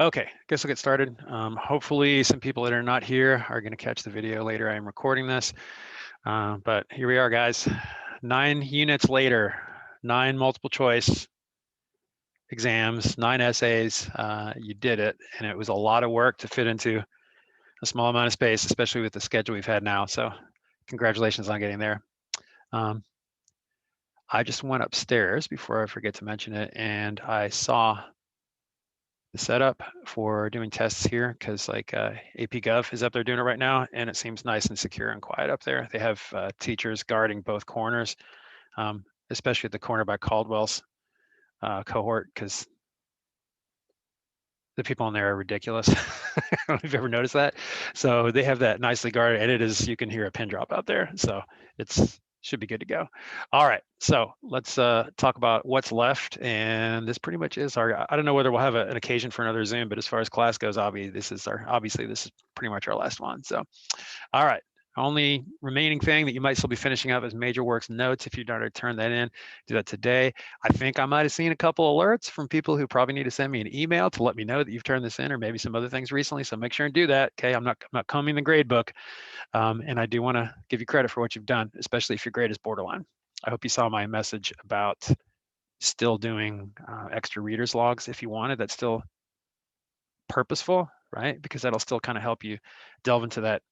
Okay, guess we'll get started. Hopefully some people that are not here are going to catch the video later. I am recording this, but here we are, guys. 9 units later, 9 multiple choice exams, 9 essays. You did it, and it was a lot of work to fit into a small amount of space, especially with the schedule we've had now. So congratulations on getting there. I just went upstairs before I forget to mention it, and I saw the setup for doing tests here because like AP Gov is up there doing it right now, and it seems nice and secure and quiet up there. They have teachers guarding both corners, especially at the corner by Caldwell's cohort, because the people in there are ridiculous. I don't know if you've ever noticed that. So they have that nicely guarded, and it is, you can hear a pin drop out there. So it's should be good to go. All right, so let's talk about what's left, and this pretty much is our. I don't know whether we'll have an occasion for another Zoom, but as far as class goes, obviously this is pretty much our last one. So, all right. Only remaining thing that you might still be finishing up is major works notes. If you'd already turned that in, do that today. I think I might have seen a couple alerts from people who probably need to send me an email to let me know that you've turned this in, or maybe some other things recently. So make sure and do that. Okay, I'm not combing the grade book, and I do want to give you credit for what you've done, especially if your grade is borderline. I hope you saw my message about still doing extra readers logs if you wanted. That's still purposeful, right? Because that'll still kind of help you delve into that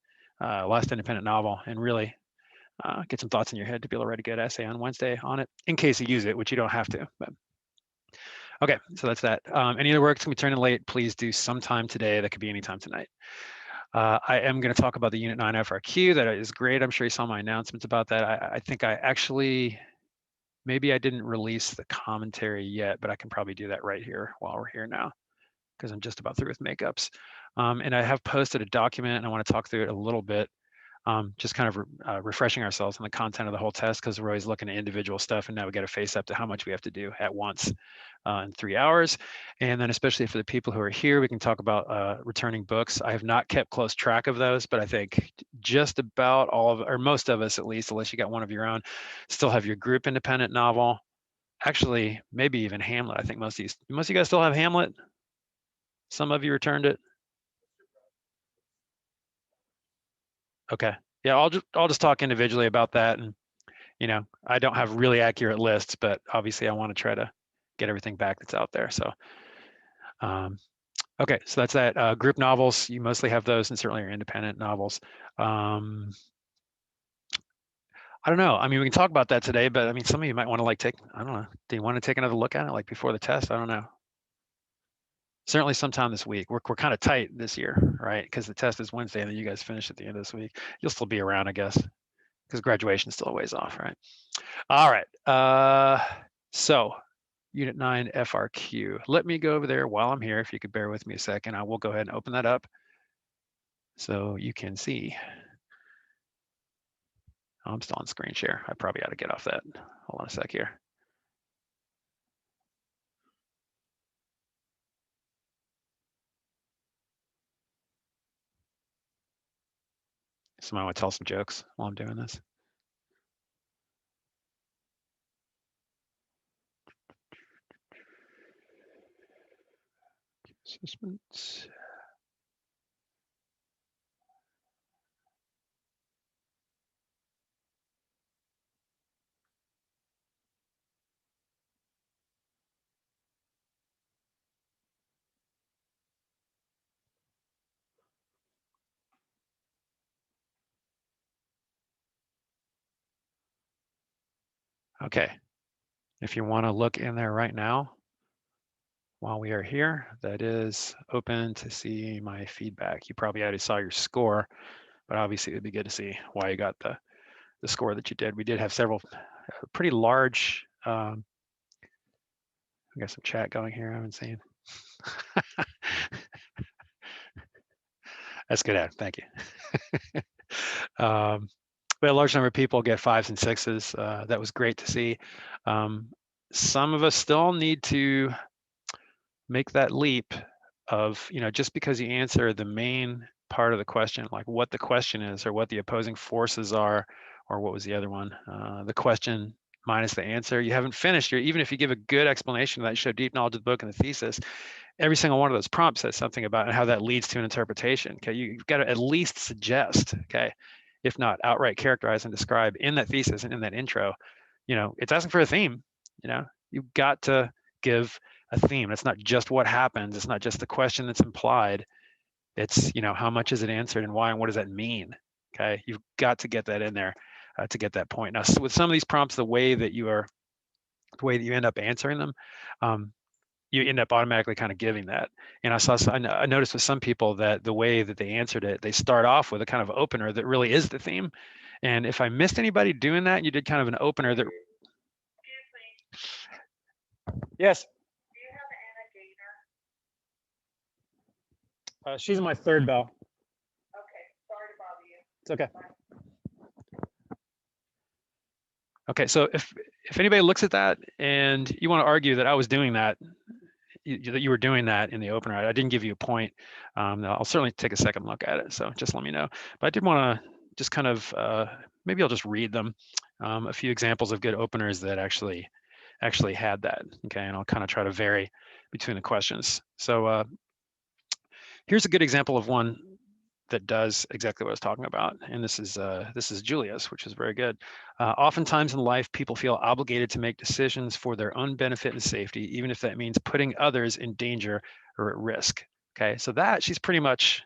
last independent novel and really get some thoughts in your head to be able to write a good essay on Wednesday on it, in case you use it, which you don't have to. But okay, so that's that. Any other work that's gonna be turning late, please do sometime today. That could be anytime tonight. I am going to talk about the Unit 9 FRQ. That is great. I'm sure you saw my announcements about that. I think I actually, maybe I didn't release the commentary yet, but I can probably do that right here while we're here now, because I'm just about through with makeups. And I have posted a document, and I want to talk through it a little bit, just kind of refreshing ourselves on the content of the whole test, because we're always looking at individual stuff, and now we got to face up to how much we have to do at once in 3 hours. And then especially for the people who are here, we can talk about returning books. I have not kept close track of those, but I think just about all of, or most of us at least, unless you got one of your own, still have your group independent novel. Actually, maybe even Hamlet. I think most of you guys still have Hamlet. Some of you returned it. Okay. Yeah, I'll just talk individually about that. And I don't have really accurate lists, but obviously I want to try to get everything back that's out there. So okay, so that's that. Group novels, you mostly have those, and certainly your independent novels. I don't know. I mean, we can talk about that today, but I mean, some of you might want to take, I don't know, do you want to take another look at it like before the test? I don't know. Certainly sometime this week. We're kind of tight this year, right? Because the test is Wednesday and then you guys finish at the end of this week. You'll still be around, I guess, because graduation's still a ways off, right? All right. So Unit 9 FRQ. Let me go over there while I'm here. If you could bear with me a second, I will go ahead and open that up so you can see. Oh, I'm still on screen share. I probably ought to get off that. Hold on a sec here. Somebody want to tell some jokes while I'm doing this? Assessments. Okay. If you want to look in there right now, while we are here, that is open to see my feedback. You probably already saw your score, but obviously it'd be good to see why you got the score that you did. We did have several pretty large, I got some chat going here, I haven't seen. That's good, Adam, thank you. We had a large number of people get 5s and 6s. That was great to see. Some of us still need to make that leap of, just because you answer the main part of the question, like what the question is or what the opposing forces are, or what was the other one? The question minus the answer. You haven't finished your, even if you give a good explanation that you show deep knowledge of the book and the thesis, every single one of those prompts says something about how that leads to an interpretation. Okay, you've got to at least suggest, okay, if not outright characterize and describe in that thesis and in that intro. It's asking for a theme. You've got to give a theme. It's not just what happens. It's not just the question that's implied. It's, how much is it answered and why, and what does that mean? Okay, you've got to get that in there to get that point. Now, so with some of these prompts, the way that you end up answering them, you end up automatically kind of giving that. And I noticed with some people that the way that they answered it, they start off with a kind of opener that really is the theme. And if I missed anybody doing that, you did kind of an opener that. Yes. Do you have Anna Gaynor? She's my third bell. Okay, sorry to bother you. It's okay. Okay, so if anybody looks at that and you want to argue that I was doing that, that you were doing that in the opener, I didn't give you a point. I'll certainly take a second look at it. So just let me know. But I did want to just kind of maybe I'll just read them, a few examples of good openers that actually had that. Okay, and I'll kind of try to vary between the questions. So here's a good example of one that does exactly what I was talking about. And this is Julia's, which is very good. Oftentimes in life, people feel obligated to make decisions for their own benefit and safety, even if that means putting others in danger or at risk. Okay, so that she's pretty much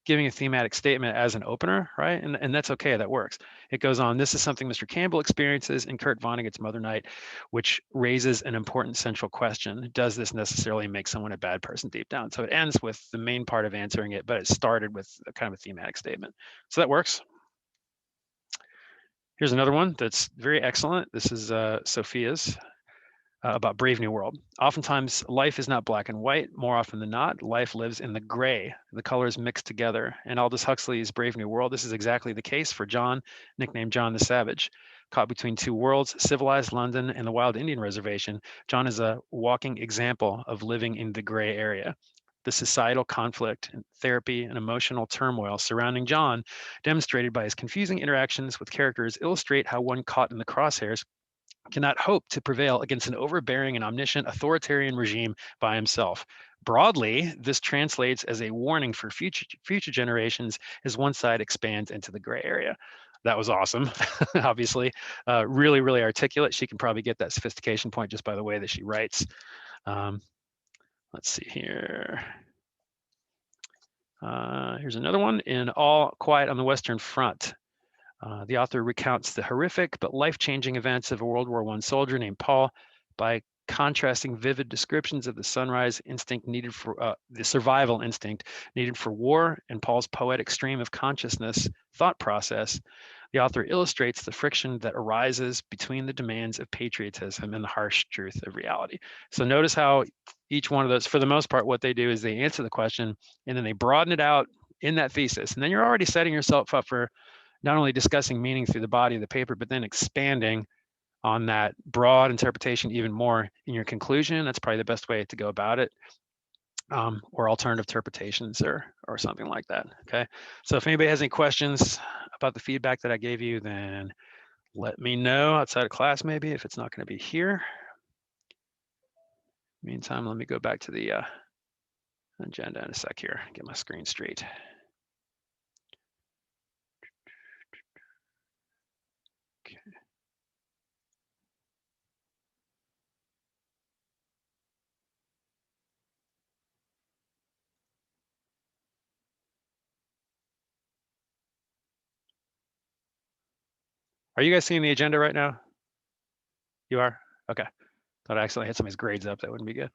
giving a thematic statement as an opener, right? And that's okay, that works. It goes on, this is something Mr. Campbell experiences in Kurt Vonnegut's Mother Night, which raises an important central question. Does this necessarily make someone a bad person deep down? So it ends with the main part of answering it, but it started with a kind of a thematic statement. So that works. Here's another one that's very excellent. This is Sophia's. About Brave New World. Oftentimes, life is not black and white. More often than not, life lives in the gray. The colors mix together. In Aldous Huxley's Brave New World, this is exactly the case for John, nicknamed John the Savage. Caught between two worlds, civilized London and the wild Indian reservation, John is a walking example of living in the gray area. The societal conflict, and therapy, and emotional turmoil surrounding John, demonstrated by his confusing interactions with characters, illustrate how one caught in the crosshairs cannot hope to prevail against an overbearing and omniscient authoritarian regime by himself. Broadly, this translates as a warning for future generations as one side expands into the gray area. That was awesome, obviously. Really, really articulate. She can probably get that sophistication point just by the way that she writes. Let's see here. Here's another one. In All Quiet on the Western Front, the author recounts the horrific but life-changing events of a World War I soldier named Paul by contrasting vivid descriptions of the sunrise instinct needed for the survival instinct needed for war and Paul's poetic stream of consciousness thought process. The author illustrates the friction that arises between the demands of patriotism and the harsh truth of reality. So notice how each one of those, for the most part, what they do is they answer the question and then they broaden it out in that thesis. And then you're already setting yourself up for not only discussing meaning through the body of the paper, but then expanding on that broad interpretation even more in your conclusion. That's probably the best way to go about it, or alternative interpretations or something like that. Okay. So if anybody has any questions about the feedback that I gave you, then let me know outside of class, maybe, if it's not going to be here. Meantime, let me go back to the agenda in a sec here, get my screen straight. Okay. Are you guys seeing the agenda right now? You are? Okay. Thought I accidentally had somebody's grades up. That wouldn't be good.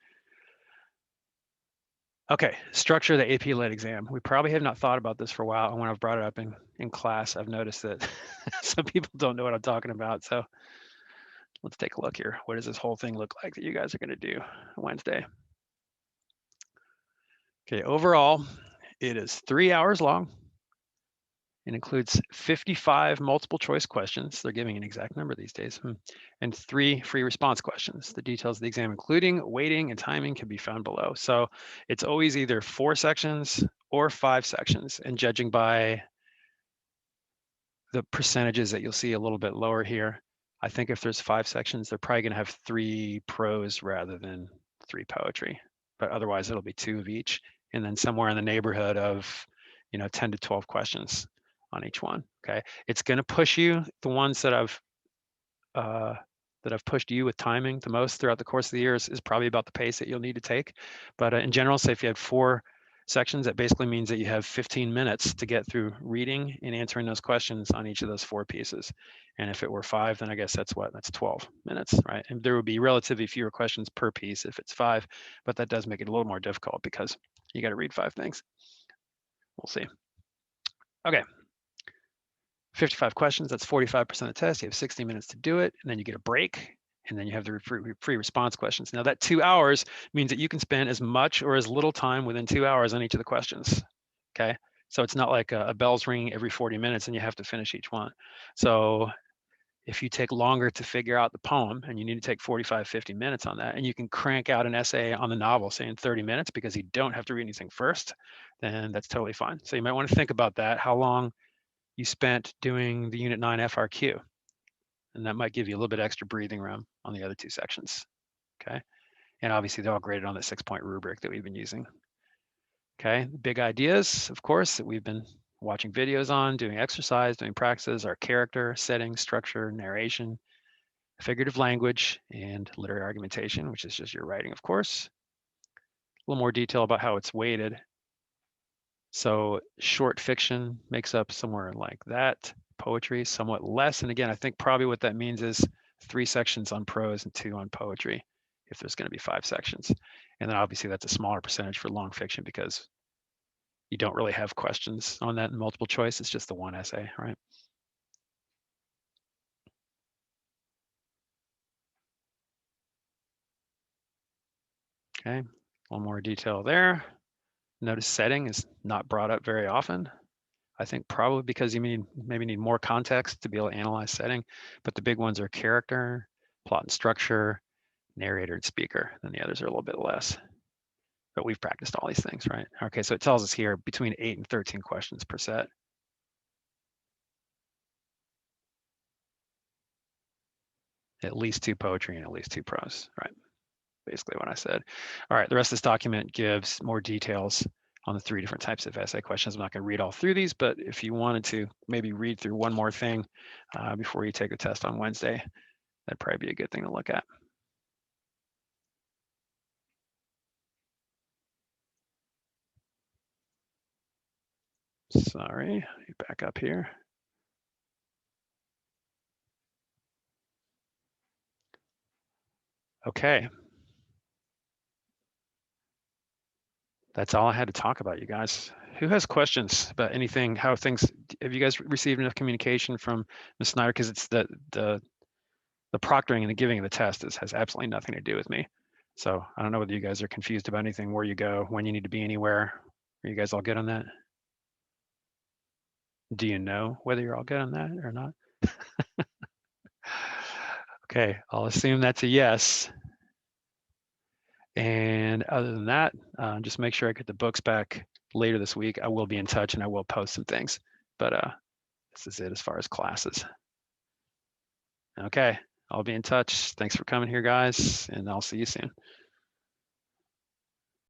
Okay, structure of the AP-led exam. We probably have not thought about this for a while. And when I've brought it up in class, I've noticed that some people don't know what I'm talking about. So let's take a look here. What does this whole thing look like that you guys are going to do Wednesday? Okay, overall, it is 3 hours long. It includes 55 multiple choice questions. They're giving an exact number these days. And 3 free response questions. The details of the exam, including weighting and timing, can be found below. So it's always either 4 sections or 5 sections. And judging by the percentages that you'll see a little bit lower here, I think if there's 5 sections, they're probably gonna have 3 prose rather than 3 poetry, but otherwise it'll be 2 of each, and then somewhere in the neighborhood of, 10 to 12 questions on each one, okay? It's gonna push you, the ones uh, that I've pushed you with timing the most throughout the course of the year is probably about the pace that you'll need to take. But in general, say if you had 4 sections, that basically means that you have 15 minutes to get through reading and answering those questions on each of those 4 pieces. And if it were 5, then I guess that's what? That's 12 minutes, right? And there would be relatively fewer questions per piece if it's 5, but that does make it a little more difficult because you got to read 5 things. We'll see. Okay. 55 questions, that's 45% of the test. You have 60 minutes to do it, and then you get a break, and then you have the free response questions. Now that 2 hours means that you can spend as much or as little time within 2 hours on each of the questions, okay? So it's not like a bell's ringing every 40 minutes and you have to finish each one. So if you take longer to figure out the poem and you need to take 45, 50 minutes on that, and you can crank out an essay on the novel, say in 30 minutes, because you don't have to read anything first, then that's totally fine. So you might want to think about that, how long you spent doing the Unit 9 FRQ. And that might give you a little bit extra breathing room on the other 2 sections, okay? And obviously they're all graded on the 6-point rubric that we've been using, okay? The big ideas, of course, that we've been watching videos on, doing exercise, doing practices are character, setting, structure, narration, figurative language, and literary argumentation, which is just your writing, of course. A little more detail about how it's weighted. So short fiction makes up somewhere like that. Poetry, somewhat less. And again, I think probably what that means is 3 sections on prose and 2 on poetry, if there's going to be 5 sections. And then obviously that's a smaller percentage for long fiction because you don't really have questions on that in multiple choice. It's just the one essay, right? Okay, one more detail there. Notice setting is not brought up very often. I think probably because you maybe need more context to be able to analyze setting, but the big ones are character, plot and structure, narrator and speaker, and the others are a little bit less. But we've practiced all these things, right? Okay, so it tells us here between 8 and 13 questions per set. At least 2 poetry and at least 2 prose, right? Basically what I said. All right, the rest of this document gives more details on the 3 different types of essay questions. I'm not going to read all through these, but if you wanted to maybe read through one more thing before you take the test on Wednesday, that'd probably be a good thing to look at. Sorry, back up here. Okay. That's all I had to talk about, you guys. Who has questions about anything, how things, have you guys received enough communication from Ms. Snyder? Because it's the proctoring and the giving of the test has absolutely nothing to do with me. So I don't know whether you guys are confused about anything, where you go, when you need to be anywhere. Are you guys all good on that? Do you know whether you're all good on that or not? Okay, I'll assume that's a yes. And other than that, just make sure I get the books back later this week. I will be in touch and I will post some things, but this is it as far as classes. Okay, I'll be in touch. Thanks for coming here, guys, and I'll see you soon.